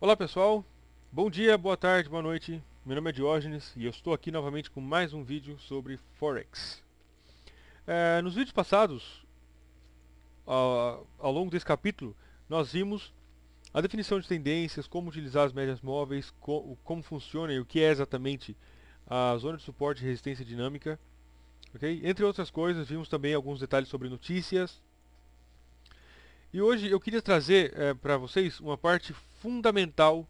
Olá pessoal, bom dia, boa tarde, boa noite. Meu nome é Diógenes e eu estou aqui novamente com mais um vídeo sobre Forex. Nos vídeos passados, ao longo desse capítulo, nós vimos a definição de tendências, como utilizar as médias móveis, como funciona e o que é exatamente a zona de suporte e resistência dinâmica. Okay? Entre outras coisas, vimos também alguns detalhes sobre notícias. E hoje eu queria trazer para vocês uma parte fundamental,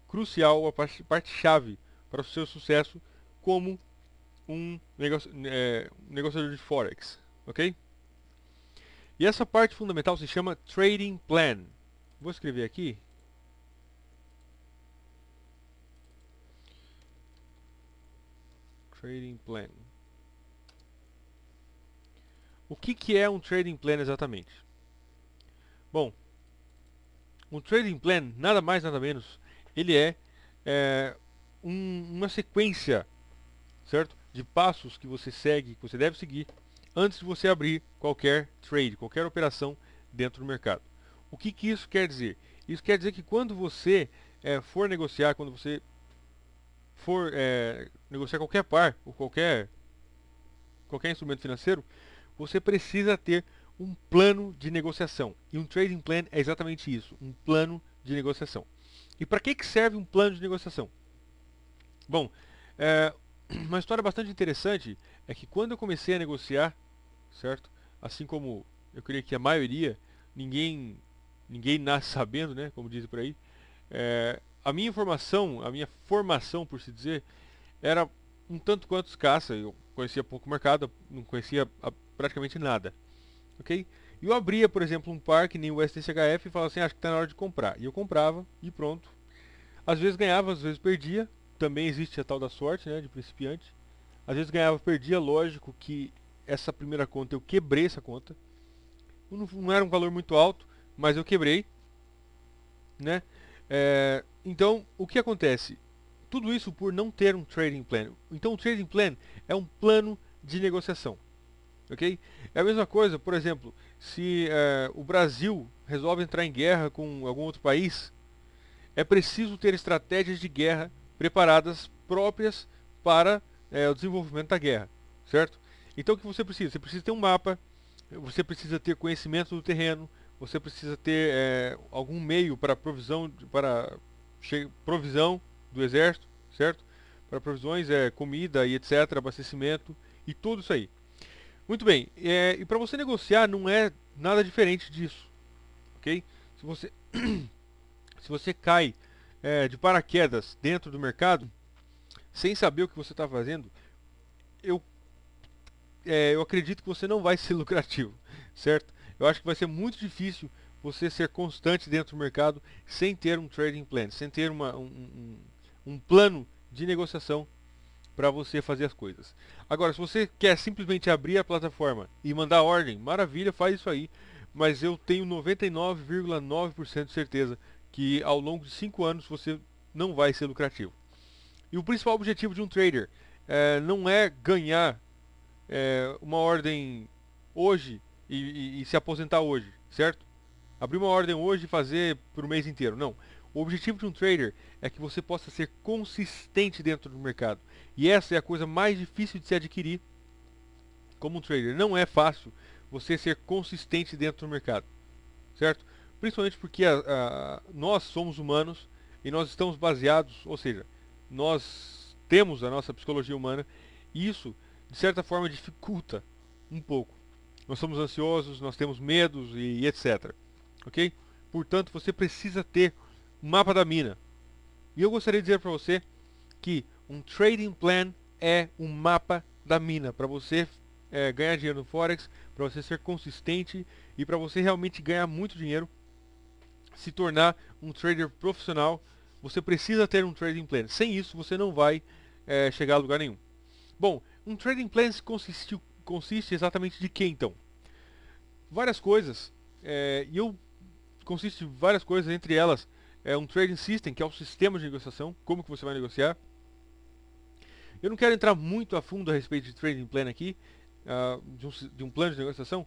crucial, a parte-chave para o seu sucesso como um negociador de Forex, ok? E essa parte fundamental se chama Trading Plan. Vou escrever aqui. Trading Plan. O que é um Trading Plan exatamente? Bom, um Trading Plan, nada mais nada menos, ele é uma sequência, certo? De passos que você segue, que você deve seguir antes de você abrir qualquer trade, qualquer operação dentro do mercado. O que isso quer dizer? Isso quer dizer que quando você for negociar, quando você for negociar qualquer par ou qualquer instrumento financeiro, você precisa ter um plano de negociação. E um trading plan é exatamente isso, um plano de negociação. E para que serve um plano de negociação? Bom, uma história bastante interessante é que quando eu comecei a negociar, certo? Assim como eu creio que a maioria, ninguém nasce sabendo, né? Como dizem por aí. A minha informação, a minha formação, por se dizer, era um tanto quanto escassa. Eu conhecia pouco mercado, não conhecia praticamente nada, ok? E eu abria, por exemplo, um par que nem o STCHF e falava assim, acho que está na hora de comprar. E eu comprava e pronto. Às vezes ganhava, às vezes perdia. Também existe a tal da sorte, né, de principiante. Às vezes ganhava, perdia, lógico que essa primeira conta eu quebrei essa conta. Não era um valor muito alto, mas eu quebrei, né? Então, o que acontece? Tudo isso por não ter um trading plan. Então, o trading plan é um plano de negociação, ok? É a mesma coisa, por exemplo, se o Brasil resolve entrar em guerra com algum outro país, é preciso ter estratégias de guerra preparadas próprias para o desenvolvimento da guerra, certo? Então, o que você precisa? Você precisa ter um mapa, você precisa ter conhecimento do terreno, você precisa ter algum meio para provisão do exército, certo? Para provisões, comida e etc, abastecimento e tudo isso aí. Muito bem, e para você negociar não é nada diferente disso, ok? Se você, se você cai de paraquedas dentro do mercado, sem saber o que você está fazendo, eu eu acredito que você não vai ser lucrativo, certo? Eu acho que vai ser muito difícil você ser constante dentro do mercado sem ter um trading plan, sem ter um plano de negociação para você fazer as coisas. Agora, se você quer simplesmente abrir a plataforma e mandar ordem, maravilha, faz isso aí. Mas eu tenho 99,9% de certeza que ao longo de 5 anos você não vai ser lucrativo. E o principal objetivo de um trader não é ganhar uma ordem hoje e se aposentar hoje, certo? Abrir uma ordem hoje e fazer por um mês inteiro. Não. O objetivo de um trader é que você possa ser consistente dentro do mercado. E essa é a coisa mais difícil de se adquirir como um trader. Não é fácil você ser consistente dentro do mercado, certo? Principalmente porque nós somos humanos e nós estamos baseados, ou seja, nós temos a nossa psicologia humana e isso, de certa forma, dificulta um pouco. Nós somos ansiosos, nós temos medos e etc. Ok? Portanto, você precisa ter um mapa da mina. E eu gostaria de dizer para você que um trading plan é um mapa da mina para você ganhar dinheiro no Forex, para você ser consistente e para você realmente ganhar muito dinheiro, se tornar um trader profissional. Você precisa ter um trading plan. Sem isso, você não vai chegar a lugar nenhum. Bom, um trading plan consiste exatamente de quê então? Várias coisas. Consiste em várias coisas, entre elas um trading system, que é o sistema de negociação, como que você vai negociar. Eu não quero entrar muito a fundo a respeito de trading plan aqui, de um plano de negociação,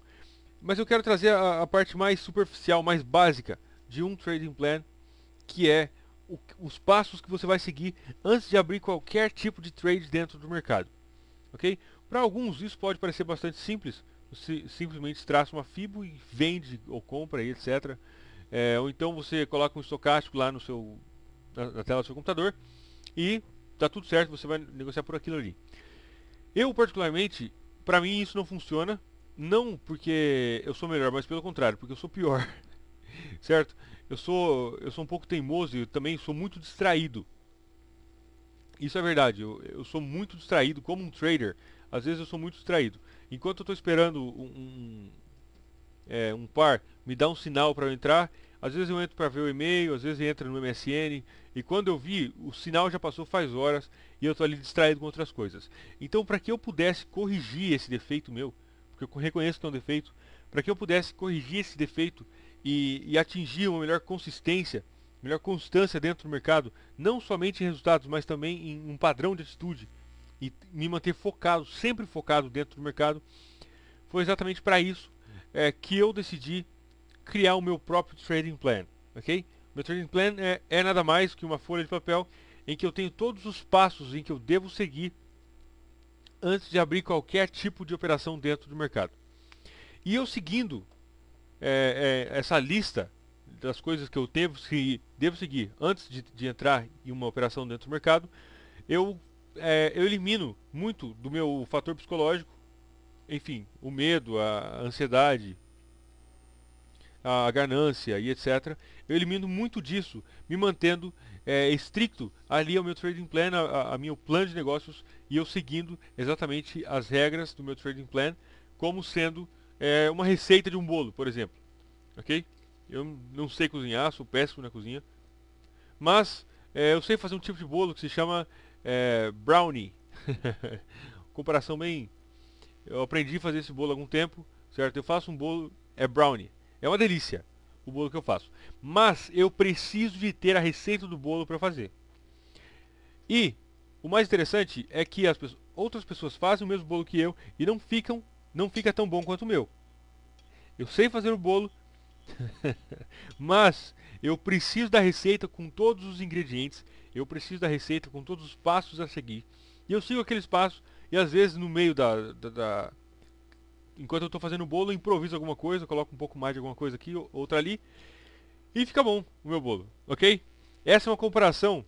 mas eu quero trazer a parte mais superficial, mais básica de um trading plan, que é os passos que você vai seguir antes de abrir qualquer tipo de trade dentro do mercado, ok? Para alguns isso pode parecer bastante simples, você simplesmente traça uma FIBO e vende ou compra, e etc. Ou então você coloca um estocástico lá na tela do seu computador e tá tudo certo, você vai negociar por aquilo ali. Eu particularmente, para mim isso não funciona, não porque eu sou melhor, mas pelo contrário, porque eu sou pior, certo? Eu sou um pouco teimoso e eu também sou muito distraído. Isso é verdade, eu sou muito distraído como um trader. Às vezes eu sou muito distraído. Enquanto eu estou esperando um par me dar um sinal para eu entrar, às vezes eu entro para ver o e-mail, às vezes entra no MSN, e quando eu vi, o sinal já passou faz horas e eu estou ali distraído com outras coisas. Então, para que eu pudesse corrigir esse defeito meu, porque eu reconheço que é um defeito, para que eu pudesse corrigir esse defeito e atingir uma melhor consistência, melhor constância dentro do mercado, não somente em resultados, mas também em um padrão de atitude, e me manter focado, sempre focado dentro do mercado, foi exatamente para isso que eu decidi criar o meu próprio trading plan, ok? Meu trading plan é nada mais que uma folha de papel em que eu tenho todos os passos em que eu devo seguir antes de abrir qualquer tipo de operação dentro do mercado. E eu seguindo essa lista das coisas que eu devo seguir antes de entrar em uma operação dentro do mercado, eu elimino muito do meu fator psicológico, enfim, o medo, a ansiedade, a ganância e etc. Eu elimino muito disso, me mantendo estricto ali ao meu trading plan, a meu plano de negócios, e eu seguindo exatamente as regras do meu trading plan, como sendo uma receita de um bolo, por exemplo. Ok? Eu não sei cozinhar, sou péssimo na cozinha, mas eu sei fazer um tipo de bolo que se chama brownie. Comparação bem. Eu aprendi a fazer esse bolo há algum tempo, certo? Eu faço um bolo, brownie. É uma delícia o bolo que eu faço. Mas eu preciso de ter a receita do bolo para fazer. E o mais interessante é que outras pessoas fazem o mesmo bolo que eu e não fica tão bom quanto o meu. Eu sei fazer o bolo, mas eu preciso da receita com todos os ingredientes, eu preciso da receita com todos os passos a seguir. E eu sigo aqueles passos e às vezes no meio enquanto eu estou fazendo o bolo, eu improviso alguma coisa, coloco um pouco mais de alguma coisa aqui, outra ali, e fica bom o meu bolo, ok? Essa é uma comparação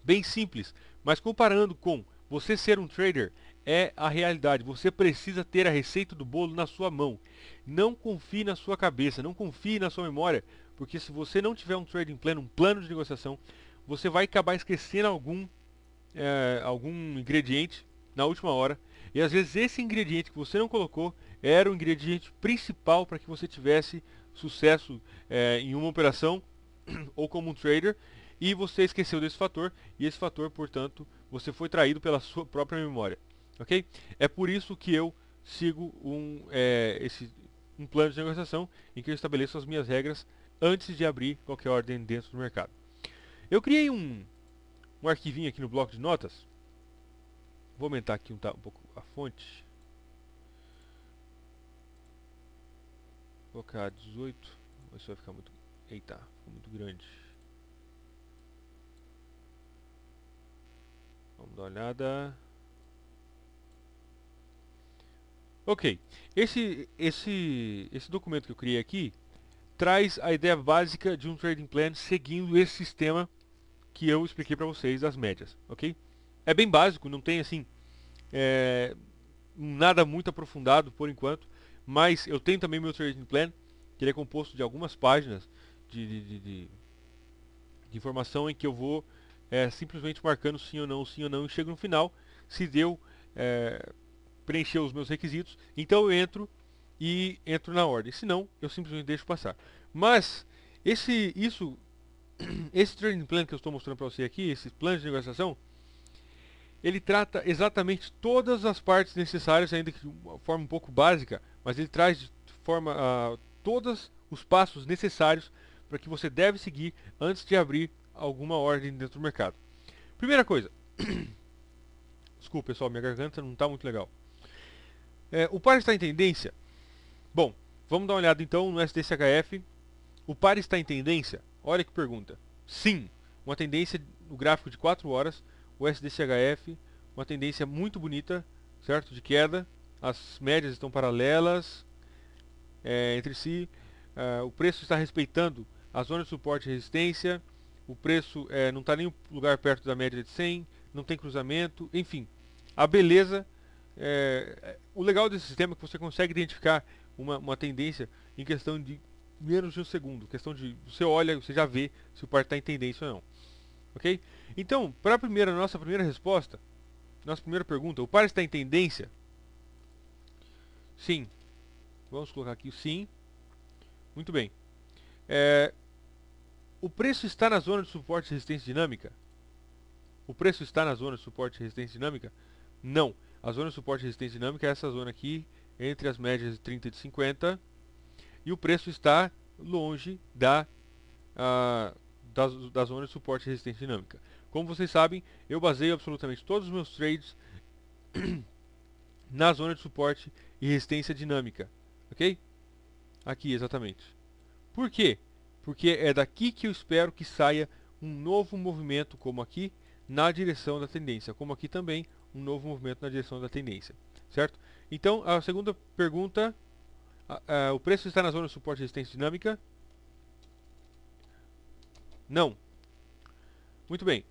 bem simples, mas comparando com você ser um trader, é a realidade. Você precisa ter a receita do bolo na sua mão. Não confie na sua cabeça, não confie na sua memória, porque se você não tiver um trading plan, um plano de negociação, você vai acabar esquecendo algum ingrediente na última hora. E às vezes esse ingrediente que você não colocou era o ingrediente principal para que você tivesse sucesso em uma operação ou como um trader, e você esqueceu desse fator, e esse fator, portanto, você foi traído pela sua própria memória. Ok? É por isso que eu sigo um plano de negociação em que eu estabeleço as minhas regras antes de abrir qualquer ordem dentro do mercado. Eu criei um arquivinho aqui no bloco de notas. Vou aumentar aqui um pouco a fonte. Vou colocar 18. Isso vai ficar muito... Eita, ficou muito grande. Vamos dar uma olhada. Ok, esse documento que eu criei aqui traz a ideia básica de um trading plan seguindo esse sistema que eu expliquei para vocês das médias, ok? É bem básico, não tem assim nada muito aprofundado por enquanto, mas eu tenho também meu trading plan, que ele é composto de algumas páginas de informação em que eu vou simplesmente marcando sim ou não, e chego no final, se deu preencher os meus requisitos, então eu entro na ordem, se não, eu simplesmente deixo passar. Mas esse trading plan que eu estou mostrando para você aqui, esse plano de negociação, ele trata exatamente todas as partes necessárias, ainda que de uma forma um pouco básica, mas ele traz de forma todos os passos necessários para que você deve seguir antes de abrir alguma ordem dentro do mercado. Primeira coisa, desculpa pessoal, minha garganta não está muito legal. O par está em tendência? Bom, vamos dar uma olhada então no SDCHF. O par está em tendência? Olha que pergunta. Sim, uma tendência no gráfico de 4 horas, o SDCHF, uma tendência muito bonita, certo? De queda. As médias estão paralelas entre si. O preço está respeitando a zona de suporte e resistência. O preço não está nem um lugar perto da média de 100, não tem cruzamento, enfim. A beleza, o legal desse sistema é que você consegue identificar uma tendência em questão de menos de um segundo. Questão de você olha, você já vê se o par está em tendência ou não. Ok? Então, para a nossa primeira resposta, nossa primeira pergunta, o par está em tendência? Sim. Vamos colocar aqui o sim. Muito bem. O preço está na zona de suporte e resistência dinâmica? O preço está na zona de suporte e resistência dinâmica? Não. A zona de suporte e resistência dinâmica é essa zona aqui, entre as médias de 30 e de 50. E o preço está longe da zona de suporte e resistência dinâmica. Como vocês sabem, eu baseio absolutamente todos os meus trades na zona de suporte e resistência dinâmica. Ok? Aqui, exatamente. Por quê? Porque é daqui que eu espero que saia um novo movimento, como aqui, na direção da tendência. Como aqui também, um novo movimento na direção da tendência. Certo? Então, a segunda pergunta, o preço está na zona de suporte e resistência dinâmica? Não. Muito bem.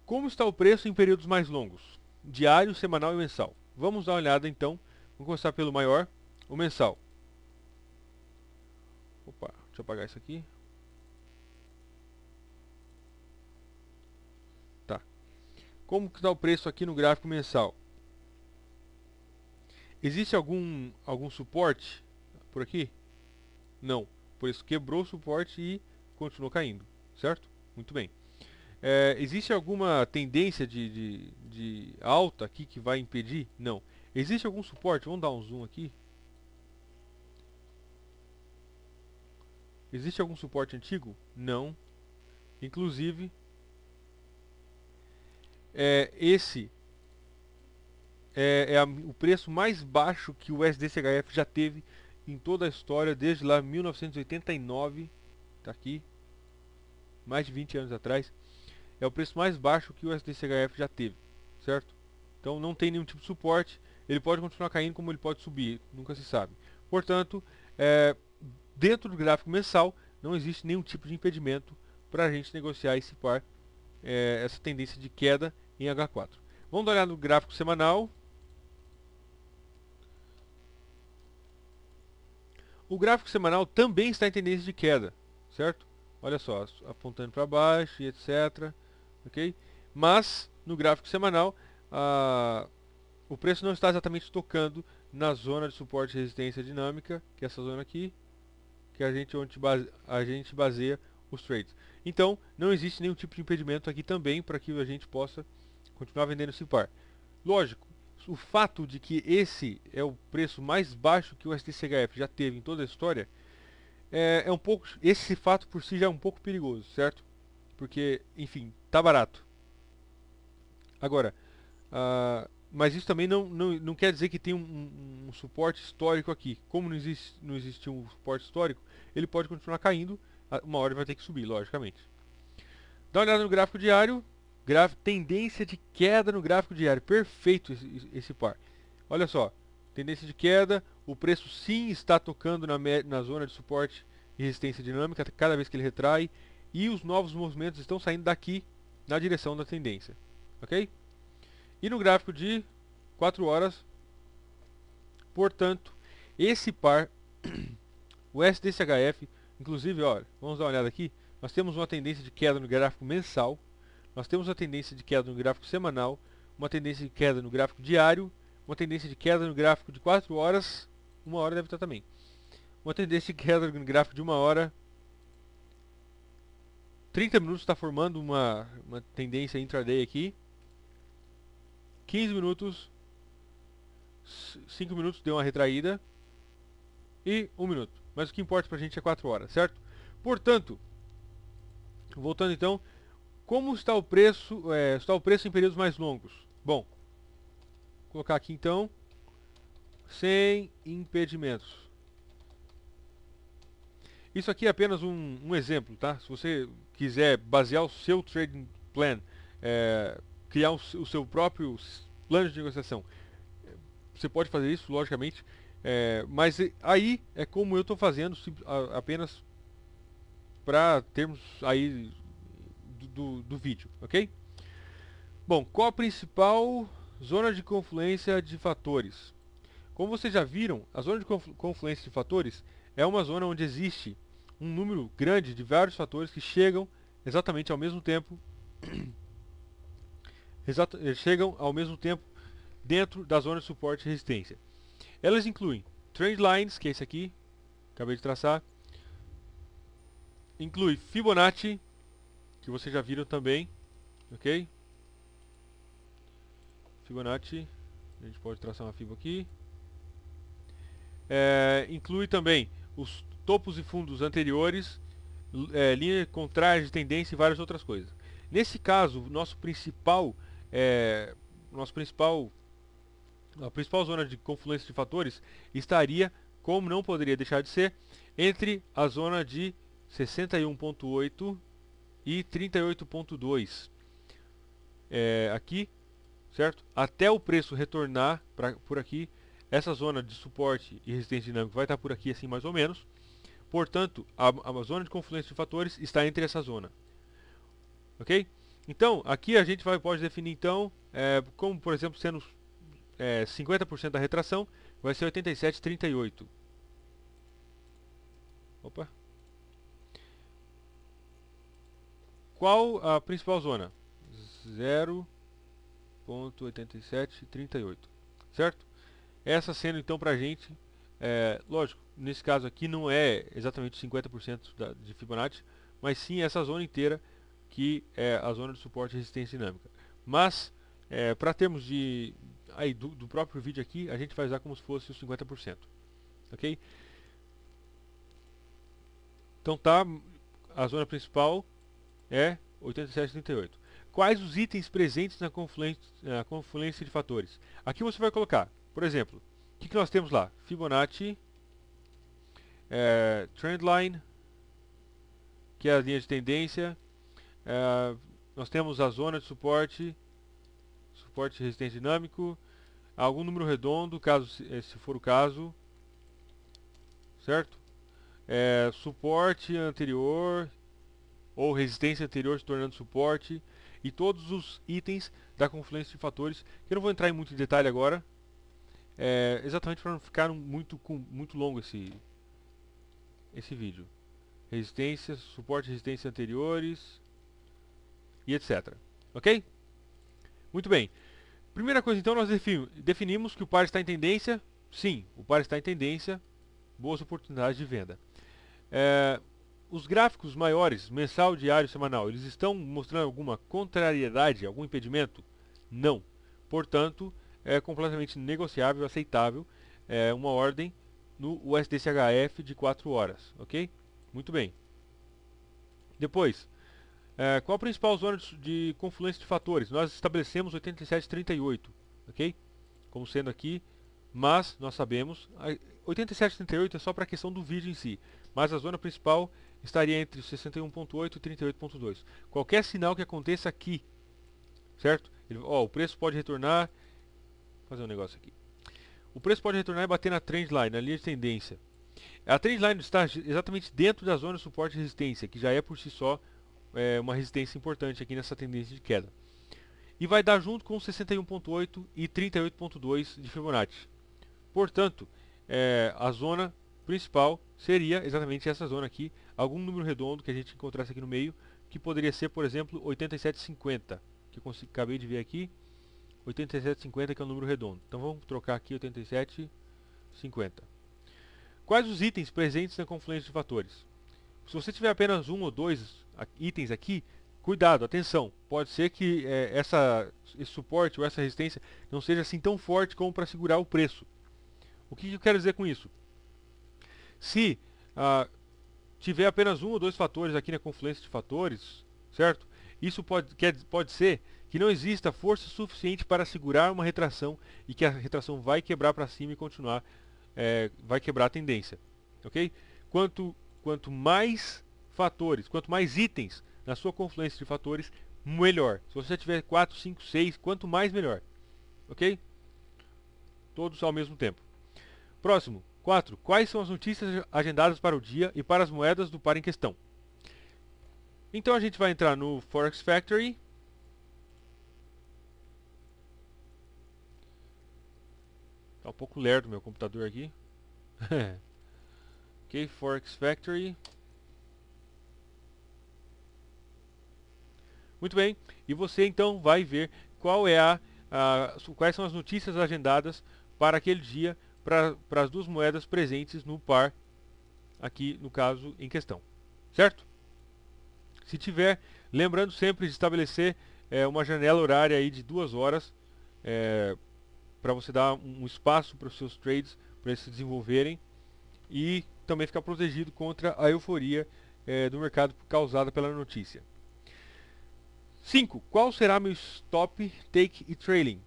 Como está o preço em períodos mais longos? Diário, semanal e mensal. Vamos dar uma olhada então. Vamos começar pelo maior, o mensal. Opa, deixa eu apagar isso aqui. Tá. Como está o preço aqui no gráfico mensal? Existe algum suporte por aqui? Não. Por isso quebrou o suporte e continuou caindo. Certo? Muito bem. Existe alguma tendência de alta aqui que vai impedir? Não. Existe algum suporte? Vamos dar um zoom aqui. Existe algum suporte antigo? Não. Inclusive, esse o preço mais baixo que o SDCHF já teve em toda a história, desde lá 1989. Está aqui, mais de 20 anos atrás. É o preço mais baixo que o SDCHF já teve, certo? Então não tem nenhum tipo de suporte. Ele pode continuar caindo como ele pode subir, nunca se sabe. Portanto, dentro do gráfico mensal, não existe nenhum tipo de impedimento para a gente negociar esse par, essa tendência de queda em H4. Vamos dar uma olhada no gráfico semanal. O gráfico semanal também está em tendência de queda, certo? Olha só, apontando para baixo e etc. Ok? Mas, no gráfico semanal, o preço não está exatamente tocando na zona de suporte e resistência dinâmica, que é essa zona aqui, que a gente baseia os trades. Então, não existe nenhum tipo de impedimento aqui também para que a gente possa continuar vendendo esse par. Lógico, o fato de que esse é o preço mais baixo que o SDCHF já teve em toda a história, um pouco, esse fato por si já é um pouco perigoso, certo? Porque, enfim, tá barato. Agora, mas isso também não quer dizer que tem um suporte histórico aqui. Como não existe um suporte histórico, ele pode continuar caindo. Uma hora ele vai ter que subir, logicamente. Dá uma olhada no gráfico diário. Tendência de queda no gráfico diário. Perfeito esse par. Olha só. Tendência de queda. O preço sim está tocando na zona de suporte e resistência dinâmica cada vez que ele retrai. E os novos movimentos estão saindo daqui na direção da tendência. Ok? E no gráfico de 4 horas, portanto, esse par, o SDCHF, inclusive, olha, vamos dar uma olhada aqui, nós temos uma tendência de queda no gráfico mensal, nós temos uma tendência de queda no gráfico semanal, uma tendência de queda no gráfico diário, uma tendência de queda no gráfico de 4 horas, 1 hora deve estar também, uma tendência de queda no gráfico de 1 hora, 30 minutos está formando uma tendência intraday aqui, 15 minutos, 5 minutos deu uma retraída e 1 minuto. Mas o que importa pra gente é 4 horas, certo? Portanto, voltando então, como está o preço, em períodos mais longos? Bom, vou colocar aqui então, sem impedimentos. Isso aqui é apenas um exemplo, tá? Se você quiser basear o seu trading plan, criar o seu próprio plano de negociação, você pode fazer isso, logicamente, mas aí é como eu estou fazendo, apenas para termos aí do vídeo, ok? Bom, qual a principal zona de confluência de fatores? Como vocês já viram, a zona de confluência de fatores é uma zona onde existe um número grande de vários fatores que chegam exatamente ao mesmo tempo, chegam ao mesmo tempo dentro da zona de suporte e resistência. Elas incluem trend lines, que é esse aqui, acabei de traçar, inclui Fibonacci, que vocês já viram também, ok? Fibonacci, a gente pode traçar uma Fibo aqui. Inclui também os topos e fundos anteriores, linha contrária de tendência e várias outras coisas. Nesse caso, a principal zona de confluência de fatores estaria, como não poderia deixar de ser, entre a zona de 61.8 e 38.2. Aqui, certo? Até o preço retornar por aqui, essa zona de suporte e resistência dinâmica vai estar por aqui assim mais ou menos. Portanto, a zona de confluência de fatores está entre essa zona. Ok? Então, aqui a gente pode definir então, como por exemplo sendo 50% da retração, vai ser 87,38. Opa. Qual a principal zona? 0,8738. Certo? Essa sendo então pra gente, lógico, nesse caso aqui não é exatamente 50% de Fibonacci, mas sim essa zona inteira que é a zona de suporte e resistência dinâmica. Mas, para termos do próprio vídeo aqui, a gente vai usar como se fosse os 50%. Ok? Então tá, a zona principal é 87,38. Quais os itens presentes na confluência de fatores? Aqui você vai colocar, por exemplo, o que nós temos lá? Fibonacci, Trendline, que é a linha de tendência. Nós temos a zona de suporte e resistência dinâmico, algum número redondo, caso se for o caso, certo? Suporte anterior ou resistência anterior se tornando suporte, e todos os itens da confluência de fatores, que eu não vou entrar em muito detalhe agora, exatamente para não ficar muito longo esse vídeo. Resistência, suporte e resistência anteriores e etc. Ok? Muito bem. Primeira coisa então, nós definimos que o par está em tendência. Sim, o par está em tendência. Boas oportunidades de venda. Os gráficos maiores, mensal, diário, semanal, eles estão mostrando alguma contrariedade, algum impedimento? Não. Portanto, é completamente negociável, aceitável, uma ordem no USDCHF de 4 horas, ok? Muito bem. Depois, qual a principal zona de confluência de fatores? Nós estabelecemos 87,38, ok? Como sendo aqui, mas nós sabemos, 87,38 é só para a questão do vídeo em si, mas a zona principal estaria entre 61.8 e 38.2. Qualquer sinal que aconteça aqui, certo? O preço pode retornar, vou fazer um negócio aqui. O preço pode retornar e bater na trendline, na linha de tendência. A trendline está exatamente dentro da zona de suporte e resistência, que já é por si só uma resistência importante aqui nessa tendência de queda. E vai dar junto com 61.8 e 38.2 de Fibonacci. Portanto, a zona principal seria exatamente essa zona aqui, algum número redondo que a gente encontrasse aqui no meio, que poderia ser, por exemplo, 87,50, que eu acabei de ver aqui, 87,50 que é um número redondo. Então vamos trocar aqui 87,50. Quais os itens presentes na confluência de fatores? Se você tiver apenas um ou dois itens aqui, cuidado, atenção, pode ser que esse suporte ou essa resistência não seja assim tão forte como para segurar o preço. O que eu quero dizer com isso? Se tiver apenas um ou dois fatores aqui na confluência de fatores, certo? Isso pode ser que não exista força suficiente para segurar uma retração e que a retração vai quebrar para cima e continuar, vai quebrar a tendência, ok? Quanto quanto mais fatores, quanto mais itens na sua confluência de fatores, melhor. Se você tiver 4, 5, 6, quanto mais melhor. Ok? Todos ao mesmo tempo. Próximo. 4. Quais são as notícias agendadas para o dia e para as moedas do par em questão? Então a gente vai entrar no Forex Factory. Tá um pouco lerdo meu computador aqui. Ok, Forex Factory. Muito bem. E você então vai ver qual é quais são as notícias agendadas para aquele dia para as duas moedas presentes no par aqui no caso em questão. Certo? Se tiver, lembrando sempre de estabelecer uma janela horária aí de 2 horas para você dar um espaço para os seus trades para eles se desenvolverem e também ficar protegido contra a euforia do mercado causada pela notícia. 5. Qual será meu stop, take e trailing?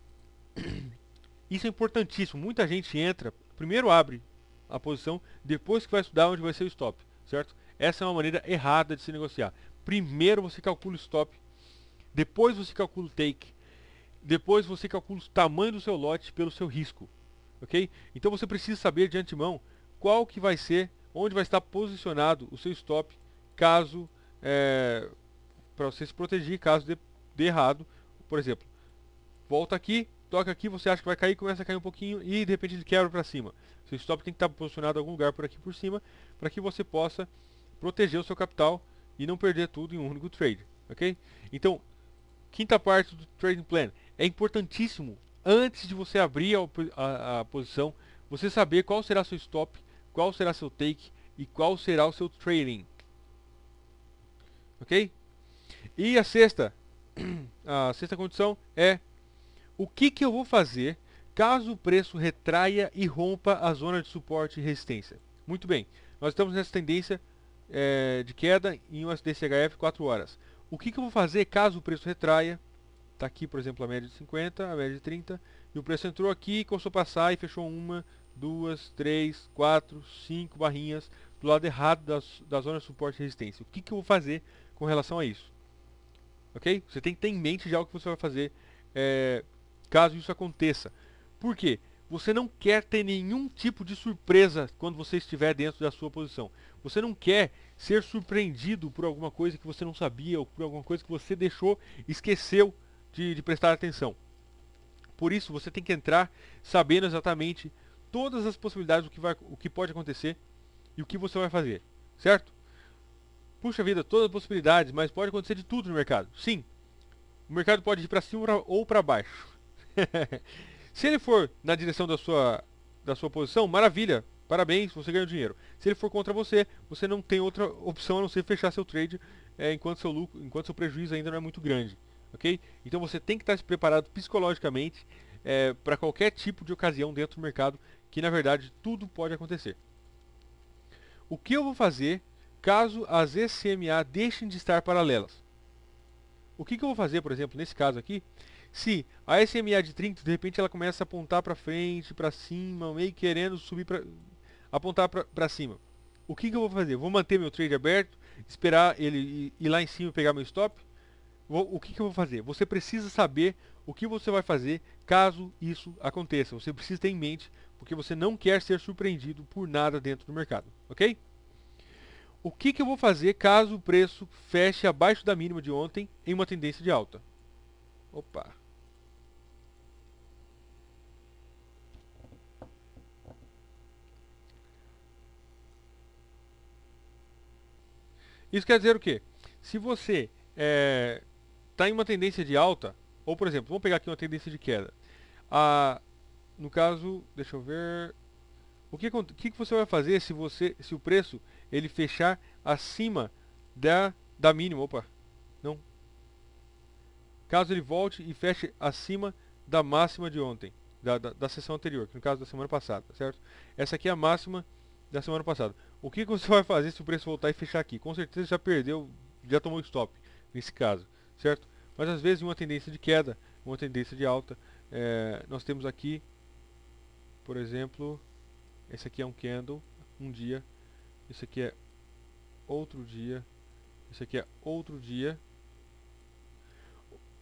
Isso é importantíssimo. Muita gente entra, primeiro abre a posição, depois que vai estudar onde vai ser o stop, certo? Essa é uma maneira errada de se negociar. Primeiro você calcula o stop, depois você calcula o take, depois você calcula o tamanho do seu lote pelo seu risco, ok? Então você precisa saber de antemão qual que vai ser, onde vai estar posicionado o seu stop, caso para você se proteger caso dê errado. Por exemplo, volta aqui, toca aqui, você acha que vai cair, começa a cair um pouquinho e de repente ele quebra para cima. Seu stop tem que estar posicionado em algum lugar por aqui por cima para que você possa proteger o seu capital e não perder tudo em um único trade, ok? Então, quinta parte do trading plan, é importantíssimo antes de você abrir a posição, você saber qual será seu stop, qual será seu take e qual será o seu trailing, ok? E a sexta condição é o que eu vou fazer caso o preço retraia e rompa a zona de suporte e resistência. Muito bem, nós estamos nessa tendência de queda em USD CHF 4 horas. O que eu vou fazer caso o preço retraia? Está aqui, por exemplo, a média de 50, a média de 30, e o preço entrou aqui, começou a passar e fechou 1, 2, 3, 4, 5 barrinhas do lado errado da zona de suporte e resistência. O que eu vou fazer com relação a isso? Ok? Você tem que ter em mente já o que você vai fazer caso isso aconteça. Por quê? Você não quer ter nenhum tipo de surpresa quando você estiver dentro da sua posição. Você não quer ser surpreendido por alguma coisa que você não sabia ou por alguma coisa que você esqueceu de prestar atenção. Por isso, você tem que entrar sabendo exatamente todas as possibilidades o que pode acontecer e o que você vai fazer. Certo? Puxa vida, todas as possibilidades, mas pode acontecer de tudo no mercado. Sim, o mercado pode ir para cima ou para baixo. Se ele for na direção da sua posição, maravilha, parabéns, você ganhou dinheiro. Se ele for contra você, você não tem outra opção a não ser fechar seu trade enquanto seu prejuízo ainda não é muito grande. Ok? Então você tem que estar se preparado psicologicamente para qualquer tipo de ocasião dentro do mercado, que na verdade tudo pode acontecer. O que eu vou fazer caso as SMA deixem de estar paralelas? O que eu vou fazer, por exemplo, nesse caso aqui, se a SMA de 30, de repente ela começa a apontar para frente, para cima, meio querendo subir apontar para cima. O que eu vou fazer? Vou manter meu trade aberto, esperar ele ir lá em cima e pegar meu stop? O que eu vou fazer? Você precisa saber o que você vai fazer caso isso aconteça. Você precisa ter em mente, porque você não quer ser surpreendido por nada dentro do mercado, ok? O que eu vou fazer caso o preço feche abaixo da mínima de ontem em uma tendência de alta? Opa! Isso quer dizer o quê? Se você está em uma tendência de alta, ou por exemplo, vamos pegar aqui uma tendência de queda. No caso, deixa eu ver. O que você vai fazer se o preço ele fechar acima da mínima? Opa, não. Caso ele volte e feche acima da máxima de ontem, da sessão anterior, que no caso da semana passada, certo? Essa aqui é a máxima da semana passada. O que você vai fazer se o preço voltar e fechar aqui? Com certeza já perdeu, já tomou stop nesse caso, certo? Mas às vezes em uma tendência de queda, uma tendência de alta, nós temos aqui, por exemplo, esse aqui é um candle, um dia, esse aqui é outro dia, esse aqui é outro dia.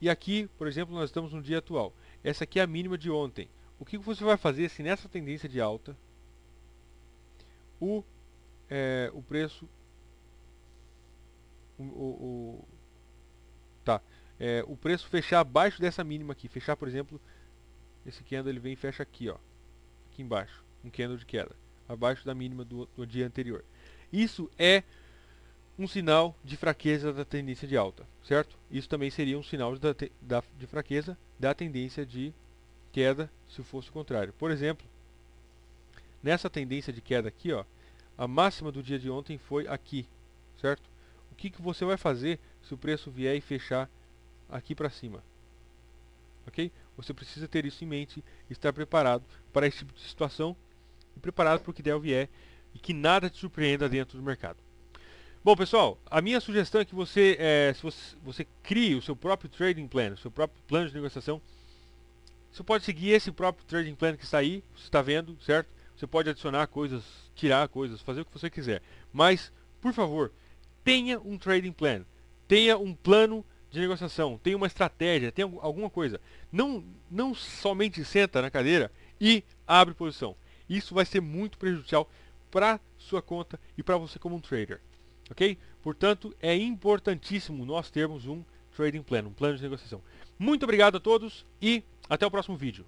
E aqui, por exemplo, nós estamos no dia atual. Essa aqui é a mínima de ontem. O que você vai fazer se nessa tendência de alta o preço tá, o preço fechar abaixo dessa mínima aqui, fechar, por exemplo, esse candle ele vem e fecha aqui, ó, aqui embaixo, um candle de queda, abaixo da mínima do dia anterior. Isso é um sinal de fraqueza da tendência de alta, certo? Isso também seria um sinal de fraqueza da tendência de queda, se fosse o contrário. Por exemplo, nessa tendência de queda aqui, ó, a máxima do dia de ontem foi aqui, certo? O que você vai fazer se o preço vier e fechar aqui para cima? Ok? Você precisa ter isso em mente, estar preparado para esse tipo de situação e preparado para o que der ou vier e que nada te surpreenda dentro do mercado. Bom, pessoal, a minha sugestão é que você crie o seu próprio trading plan, o seu próprio plano de negociação. Você pode seguir esse próprio trading plan que está aí, você está vendo, certo? Você pode adicionar coisas, tirar coisas, fazer o que você quiser. Mas, por favor, tenha um trading plan, tenha um plano de negociação, tenha uma estratégia, tenha alguma coisa. Não somente senta na cadeira e abre posição. Isso vai ser muito prejudicial para sua conta e para você como um trader. Ok? Portanto, é importantíssimo nós termos um trading plan, um plano de negociação. Muito obrigado a todos e até o próximo vídeo.